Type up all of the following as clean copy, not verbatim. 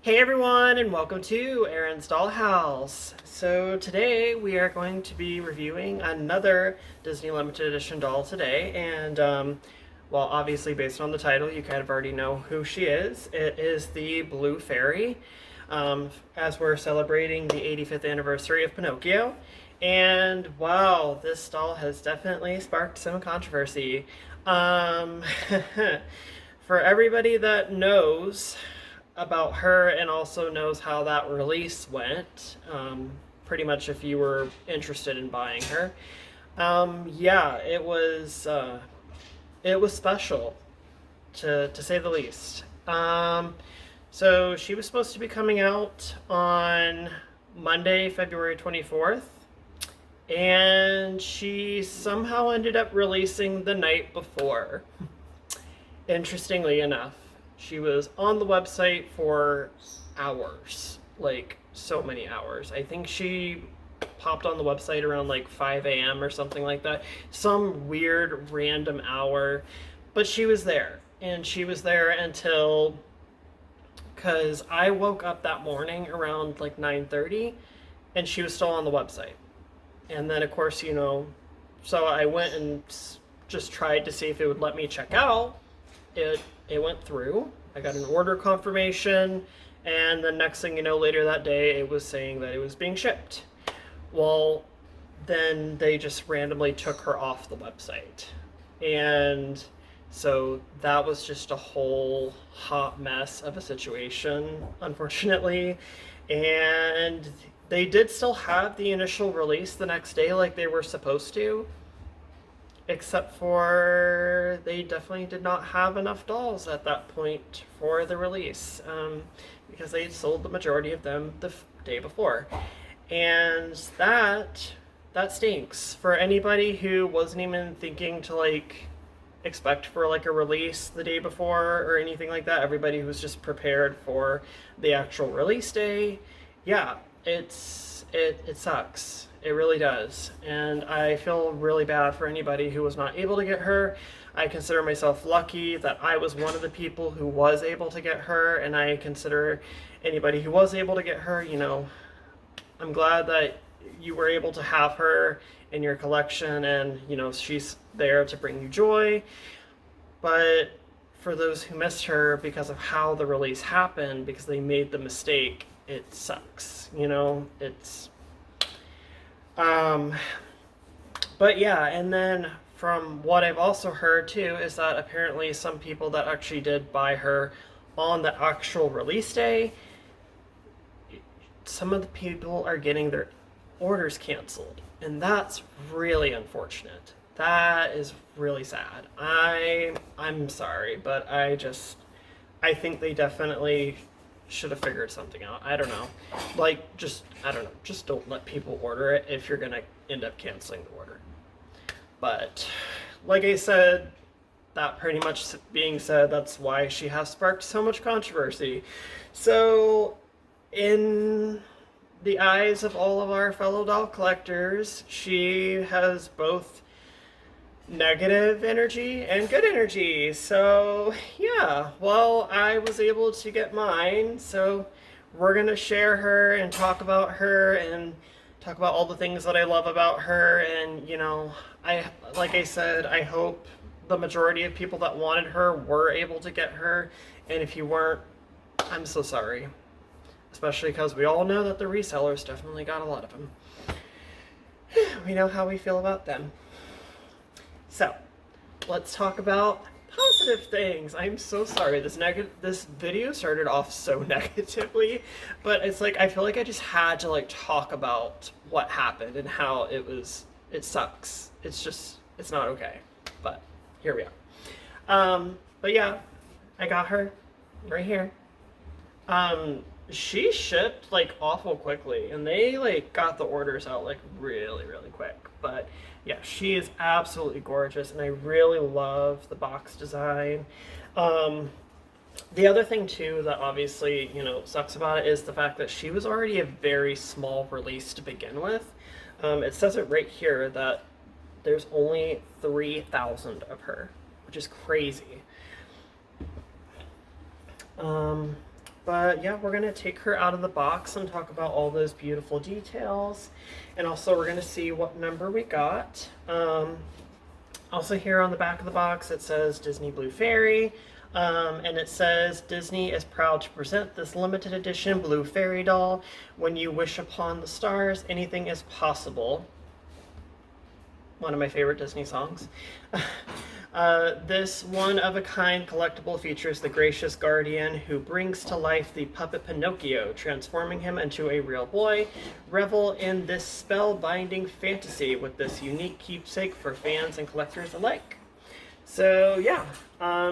Hey everyone, and welcome to Aaron's Dollhouse. So today we are going to be reviewing another Disney Limited Edition doll today, and well, obviously based on the title, you kind of already know who she is. It is the Blue Fairy, as we're celebrating the 85th anniversary of Pinocchio. And wow, this doll has definitely sparked some controversy. Um, for everybody that knows about her and also knows how that release went, pretty much if you were interested in buying her, yeah, it was special to say the least. So she was supposed to be coming out on Monday, February 24th, and she somehow ended up releasing the night before. Interestingly enough, she was on the website for hours, like so many hours. I think she popped on the website around like 5 a.m. or something like that. Some weird random hour. But she was there. And she was there until, because I woke up that morning around like 9:30 and she was still on the website. And then, of course, so I went and just tried to see if it would let me check out. It went through. I got an order confirmation, and the next thing you know, later that day, it was saying that it was being shipped. Well, then they just randomly took her off the website. And so that was just a whole hot mess of a situation, unfortunately. And they did still have the initial release the next day like they were supposed to, except for they definitely did not have enough dolls at that point for the release, because they sold the majority of them the day before. And that stinks for anybody who wasn't even thinking to like expect for like a release the day before or anything like that. Everybody who was just prepared for the actual release day. Yeah, it sucks. It really does. And I feel really bad for anybody who was not able to get her. I consider myself lucky that I was one of the people who was able to get her, and I consider anybody who was able to get her, I'm glad that you were able to have her in your collection, and she's there to bring you joy. But for those who missed her because of how the release happened, because they made the mistake, it sucks. It's but yeah, and then from what I've also heard too is that apparently some people that actually did buy her on the actual release day, some of the people are getting their orders canceled, and that's really unfortunate. That is really sad. I'm sorry, but I think they definitely should have figured something out. I don't know. I don't know. Just don't let people order it if you're gonna end up canceling the order. But like I said, that pretty much being said, that's why she has sparked so much controversy. So, in the eyes of all of our fellow doll collectors, she has both negative energy and good energy. So yeah, well, I was able to get mine, so we're gonna share her and talk about her and talk about all the things that I love about her. And like I said, I hope the majority of people that wanted her were able to get her, and if you weren't, I'm so sorry, especially because we all know that the resellers definitely got a lot of them. We know how we feel about them. So, let's talk about positive things. I'm so sorry. This video started off so negatively, but it's like I feel like I just had to like talk about what happened and how it sucks. It's not okay. But here we are. But yeah, I got her right here. She shipped like awful quickly, and they like got the orders out like really, really quick. But yeah, she is absolutely gorgeous, and I really love the box design. The other thing too that obviously sucks about it is the fact that she was already a very small release to begin with. It says it right here that there's only 3,000 of her, which is crazy. But yeah, we're going to take her out of the box and talk about all those beautiful details. And also, we're going to see what number we got. Also, here on the back of the box, it says Disney Blue Fairy. And it says, Disney is proud to present this limited edition Blue Fairy doll. When you wish upon the stars, anything is possible. One of my favorite Disney songs. This one-of-a-kind collectible features the gracious guardian who brings to life the puppet Pinocchio, transforming him into a real boy. Revel in this spell-binding fantasy with this unique keepsake for fans and collectors alike. So yeah,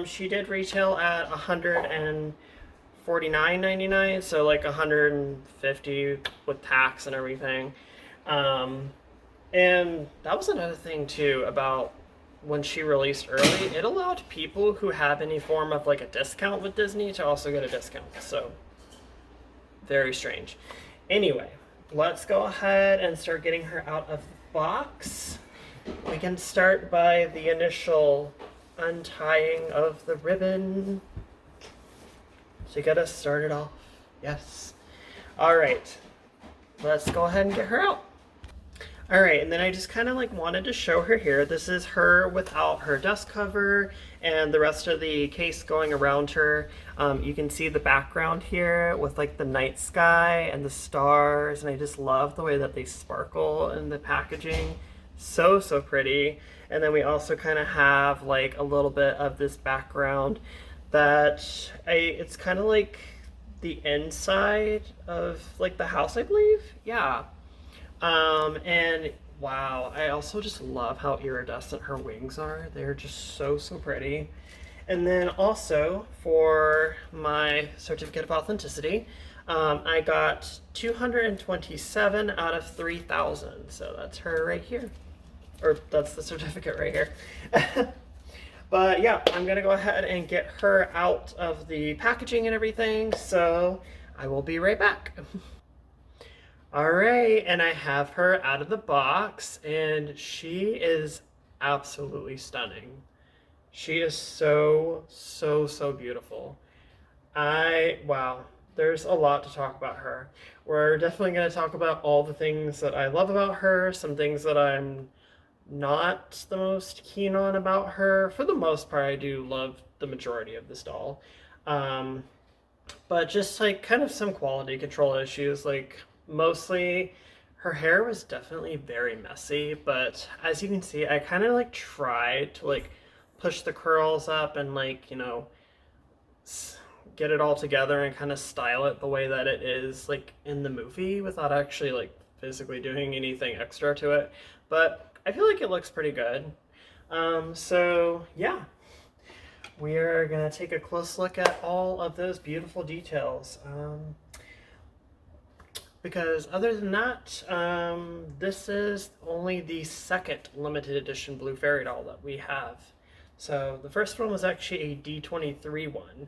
she did retail at $149.99, so like $150 with tax and everything. And that was another thing too about when she released early. It allowed people who have any form of like a discount with Disney to also get a discount. So very strange. Anyway, let's go ahead and start getting her out of the box. We can start by the initial untying of the ribbon to get us started off. Yes. All right. Let's go ahead and get her out. All right, and then I just kind of like wanted to show her here. This is her without her dust cover and the rest of the case going around her. You can see the background here with like the night sky and the stars, and I just love the way that they sparkle in the packaging. So pretty. And then we also kind of have like a little bit of this background that it's kind of like the inside of like the house, I believe. Yeah. And wow, I also just love how iridescent her wings are. They're just so pretty. And then also for my certificate of authenticity, I got 227 out of 3,000. So that's her right here. Or that's the certificate right here. But yeah, I'm gonna go ahead and get her out of the packaging and everything. So I will be right back. All right, and I have her out of the box, and she is absolutely stunning. She is so beautiful. Wow, there's a lot to talk about her. We're definitely going to talk about all the things that I love about her, some things that I'm not the most keen on about her. For the most part, I do love the majority of this doll. But just like kind of some quality control issues, like mostly her hair was definitely very messy, but as you can see, I kind of like tried to like push the curls up and like, you know, get it all together and kind of style it the way that it is like in the movie without actually like physically doing anything extra to it. But I feel like it looks pretty good. So yeah, we are gonna take a close look at all of those beautiful details. Because other than that, this is only the second limited edition Blue Fairy doll that we have. So the first one was actually a D23 one,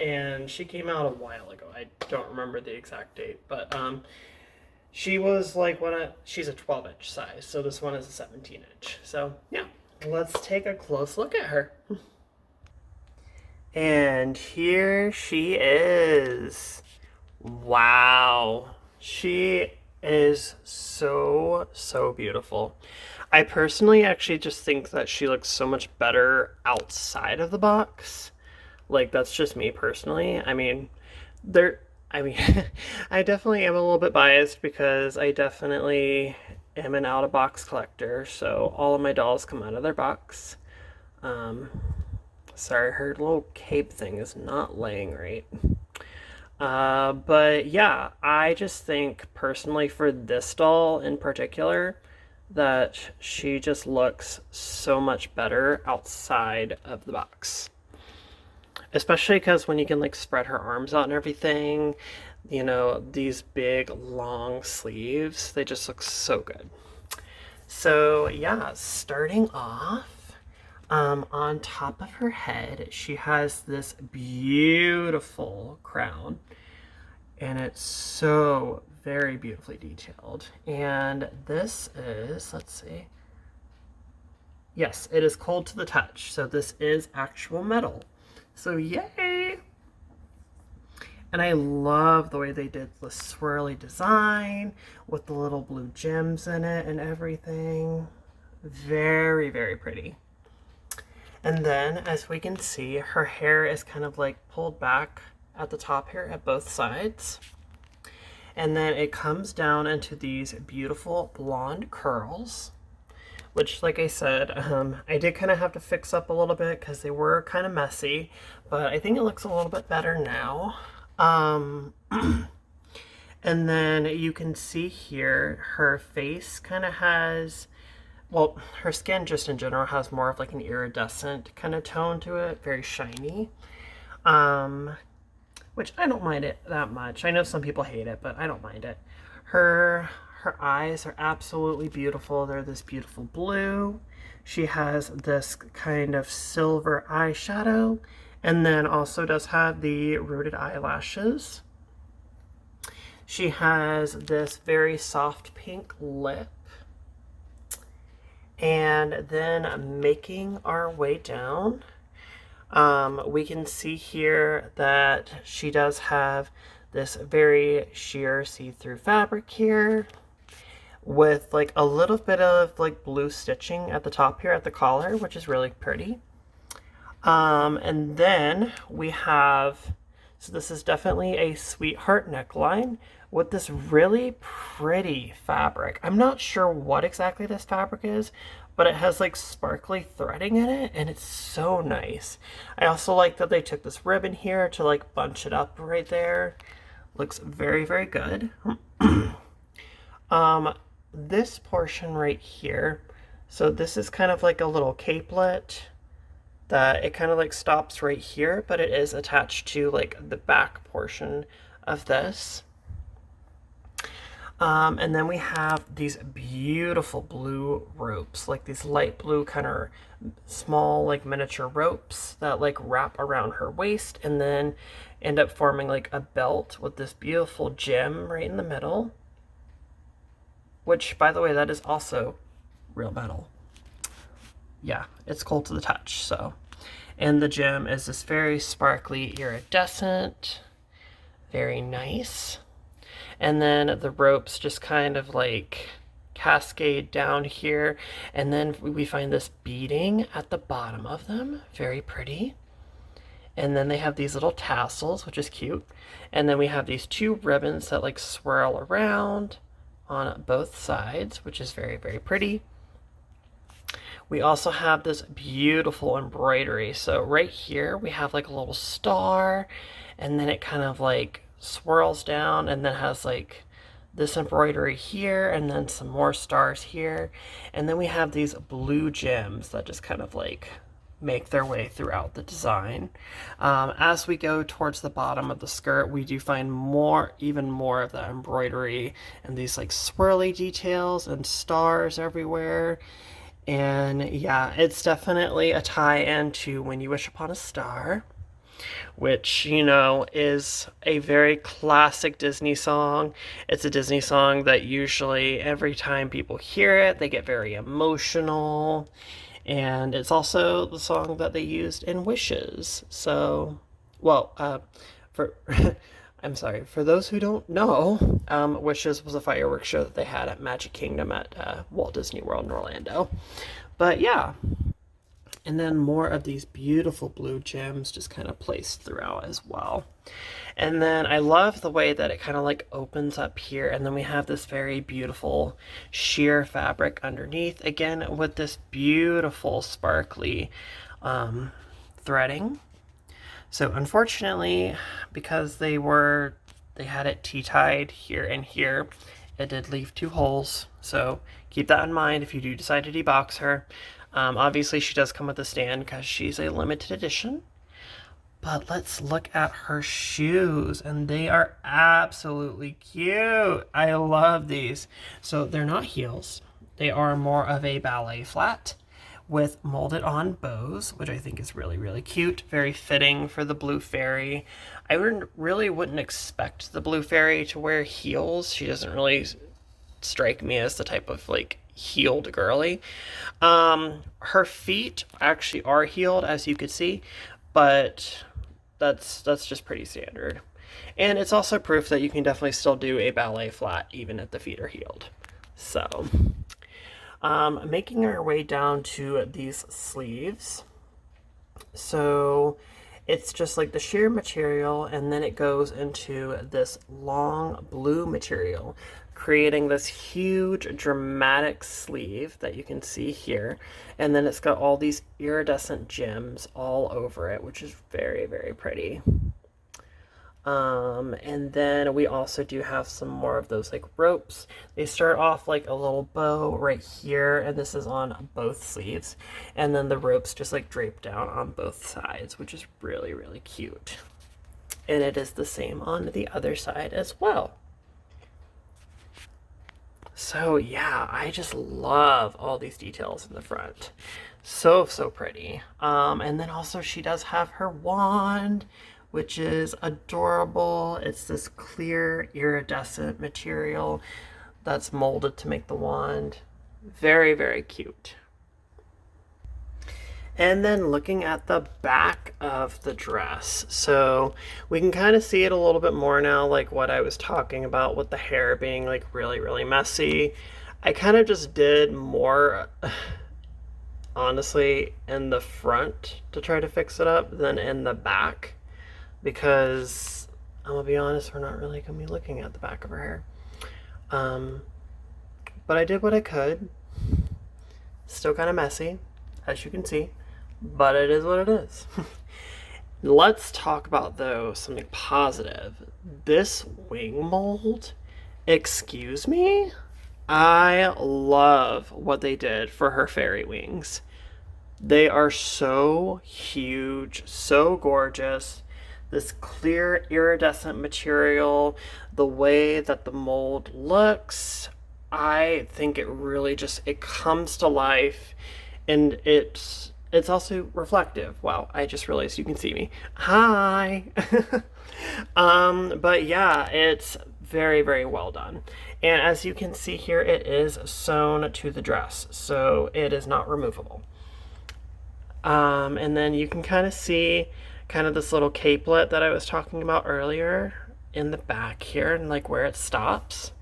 and she came out a while ago. I don't remember the exact date, but she was like she's a 12-inch size, so this one is a 17-inch. So yeah, let's take a close look at her. And here she is. Wow. She is so beautiful. I personally actually just think that she looks so much better outside of the box. Like, that's just me personally. I mean, I definitely am a little bit biased because I definitely am an out-of-box collector, so all of my dolls come out of their box. Sorry, her little cape thing is not laying right. But yeah, I just think personally for this doll in particular that she just looks so much better outside of the box. Especially because when you can like spread her arms out and everything, you know, these big long sleeves, they just look so good. So yeah, starting off, on top of her head, she has this beautiful crown, and it's so very beautifully detailed. And this is, let's see, yes, it is cold to the touch, so this is actual metal. So yay! And I love the way they did the swirly design with the little blue gems in it and everything. Very, very pretty. And then, as we can see, her hair is kind of like pulled back at the top here at both sides. And then it comes down into these beautiful blonde curls, which, like I said, I did kind of have to fix up a little bit because they were kind of messy, but I think it looks a little bit better now. And then you can see here her face kind of has, well, her skin just in general has more of like an iridescent kind of tone to it, very shiny. Which I don't mind it that much. I know some people hate it, but I don't mind it. Her eyes are absolutely beautiful. They're this beautiful blue. She has this kind of silver eyeshadow, and then also does have the rooted eyelashes. She has this very soft pink lip. And then making our way down, we can see here that she does have this very sheer see-through fabric here with like a little bit of like blue stitching at the top here at the collar, which is really pretty. And then we have, so this is definitely a sweetheart neckline with this really pretty fabric. I'm not sure what exactly this fabric is, but it has like sparkly threading in it, and it's so nice. I also like that they took this ribbon here to like bunch it up right there. Looks very, very good. This portion right here, so this is kind of like a little capelet that it kind of like stops right here, but it is attached to like the back portion of this. And then we have these beautiful blue ropes, like these light blue kind of small like miniature ropes that like wrap around her waist and then end up forming like a belt with this beautiful gem right in the middle. Which, by the way, that is also real metal. Yeah, it's cold to the touch, so. And the gem is this very sparkly iridescent, very nice. And then the ropes just kind of like cascade down here. And then we find this beading at the bottom of them. Very pretty. And then they have these little tassels, which is cute. And then we have these two ribbons that like swirl around on both sides, which is very, very pretty. We also have this beautiful embroidery. So right here we have like a little star, and then it kind of like swirls down and then has like this embroidery here and then some more stars here. And then we have these blue gems that just kind of like make their way throughout the design. As we go towards the bottom of the skirt, we do find even more of that embroidery and these like swirly details and stars everywhere. And yeah, it's definitely a tie-in to When You Wish Upon a Star, which, you know, is a very classic Disney song. It's a Disney song that usually every time people hear it, they get very emotional. And it's also the song that they used in Wishes. So, well, for I'm sorry, for those who don't know, Wishes was a fireworks show that they had at Magic Kingdom at Walt Disney World in Orlando. But yeah, and then more of these beautiful blue gems just kind of placed throughout as well. And then I love the way that it kind of like opens up here, and then we have this very beautiful sheer fabric underneath, again with this beautiful sparkly threading. So unfortunately, because they had it tea-tied here and here, it did leave 2 holes. So keep that in mind if you do decide to debox her. Obviously she does come with a stand because she's a limited edition. But let's look at her shoes, and they are absolutely cute. I love these. So they're not heels. They are more of a ballet flat with molded on bows, which I think is really, really cute. Very fitting for the Blue Fairy. I really wouldn't expect the Blue Fairy to wear heels. She doesn't really strike me as the type of like heeled girly. Her feet actually are heeled, as you could see, but that's just pretty standard. And it's also proof that you can definitely still do a ballet flat even if the feet are healed. So, making our way down to these sleeves. So it's just like the sheer material, and then it goes into this long blue material, creating this huge dramatic sleeve that you can see here. And then it's got all these iridescent gems all over it, which is very, very pretty. And then we also do have some more of those like ropes. They start off like a little bow right here, and this is on both sleeves. And then the ropes just like drape down on both sides, which is really, really cute. And it is the same on the other side as well. So yeah, I just love all these details in the front. So, so pretty. And then also she does have her wand, which is adorable. It's this clear iridescent material that's molded to make the wand. Very, very cute. And then looking at the back of the dress. So we can kind of see it a little bit more now, like what I was talking about with the hair being like really, really messy. I kind of just did more, honestly, in the front to try to fix it up than in the back, because I'm gonna be honest, we're not really gonna be looking at the back of her hair. But I did what I could. Still kind of messy, as you can see, but it is what it is. Let's talk about, though, something positive. This wing mold, excuse me? I love what they did for her fairy wings. They are so huge, so gorgeous. This clear iridescent material, the way that the mold looks, I think it really just, it comes to life, and it's also reflective. Wow, I just realized you can see me. Hi. But yeah, it's very, very well done. And as you can see here, it is sewn to the dress, so it is not removable. And then you can kind of see kind of this little capelet that I was talking about earlier in the back here, and like where it stops.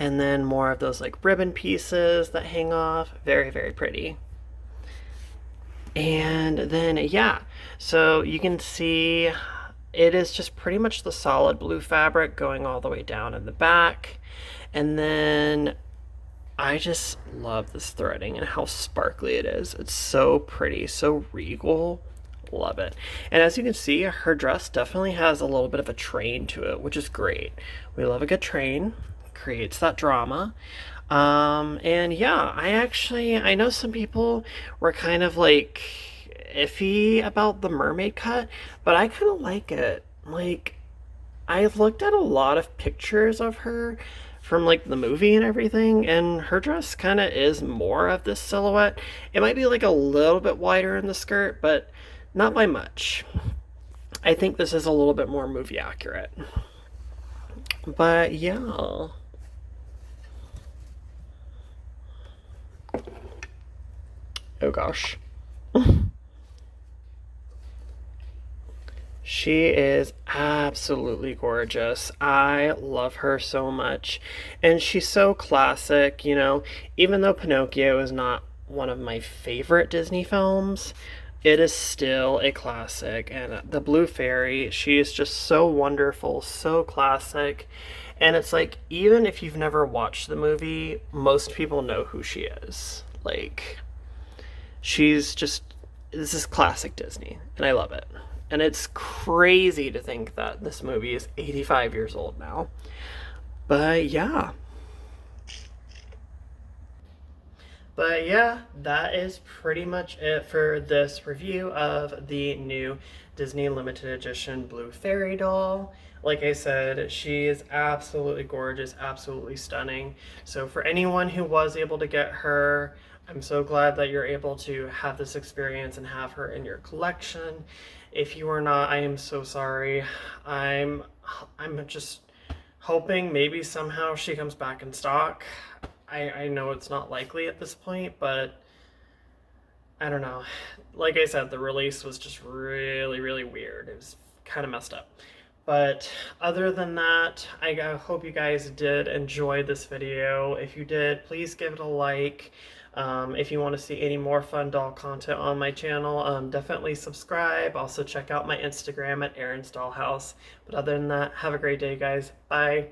And then more of those like ribbon pieces that hang off. Very, very pretty. And then, yeah, so you can see it is just pretty much the solid blue fabric going all the way down in the back. And then I just love this threading and how sparkly it is. It's so pretty, so regal. Love it. And as you can see, her dress definitely has a little bit of a train to it, which is great. We love a good train. Creates that drama. And yeah, I know some people were kind of like iffy about the mermaid cut, but I kind of like it. Like, I've looked at a lot of pictures of her from like the movie and everything, and her dress kind of is more of this silhouette. It might be like a little bit wider in the skirt, but not by much. I think this is a little bit more movie accurate. But yeah. Oh gosh. She is absolutely gorgeous. I love her so much. And she's so classic, you know, even though Pinocchio is not one of my favorite Disney films, it is still a classic. And the Blue Fairy, she is just so wonderful, so classic. And it's like, even if you've never watched the movie, most people know who she is. Like, she's just, this is classic Disney, and I love it. And it's crazy to think that this movie is 85 years old now. But yeah. But yeah, that is pretty much it for this review of the new Disney Limited Edition Blue Fairy doll. Like I said, she is absolutely gorgeous, absolutely stunning. So for anyone who was able to get her, I'm so glad that you're able to have this experience and have her in your collection. If you are not, I am so sorry. I'm just hoping maybe somehow she comes back in stock. I know it's not likely at this point, but I don't know. Like I said, the release was just really, really weird. It was kind of messed up. But other than that, I hope you guys did enjoy this video. If you did, please give it a like. If you want to see any more fun doll content on my channel, definitely subscribe. Also check out my Instagram at Erin's Dollhouse. But other than that, have a great day, guys. Bye.